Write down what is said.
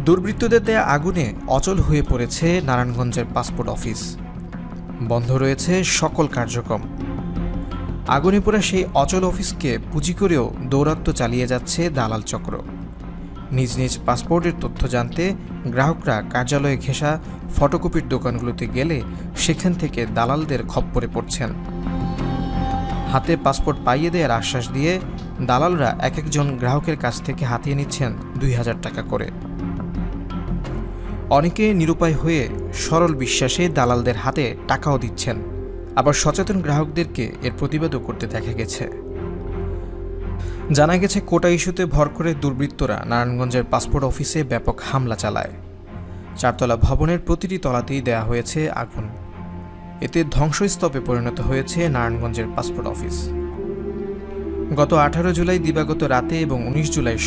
দুর্বৃত্তদের দেয়া আগুনে অচল হয়ে পড়েছে নারায়ণগঞ্জের পাসপোর্ট অফিস। বন্ধ রয়েছে সকল কার্যক্রম। আগুনে পোড়া সেই অচল অফিসকে পুঁজি করেও দৌরাত্ম্য চালিয়ে যাচ্ছে দালাল চক্র। নিজ নিজ পাসপোর্টের তথ্য জানতে গ্রাহকরা কার্যালয়ে ঘেঁষা ফটোকপির দোকানগুলোতে গেলে সেখান থেকে দালালদের খপ্পরে পড়ছেন। হাতে পাসপোর্ট পাইয়ে দেওয়ার আশ্বাস দিয়ে দালালরা এক একজন গ্রাহকের কাছ থেকে হাতিয়ে নিচ্ছেন ২,০০০ টাকা করে। অনেকে নিরুপায় হয়ে সরল বিশ্বাসে দালালদের হাতে টাকাও দিচ্ছেন, আবার সচেতন গ্রাহকদেরকে এর প্রতিবাদও করতে দেখা গেছে। জানা গেছে, কোটা ইস্যুতে ভর করে দুর্বৃত্তরা নারায়ণগঞ্জের পাসপোর্ট অফিসে ব্যাপক হামলা চালায়। ৪তলা ভবনের প্রতিটি তলাতেই দেয়া হয়েছে আগুন। এতে ধ্বংসস্তূপে পরিণত হয়েছে নারায়ণগঞ্জের পাসপোর্ট অফিস। গত ১৮ জুলাই দিবাগত রাতে এবং ১৯ জুলাই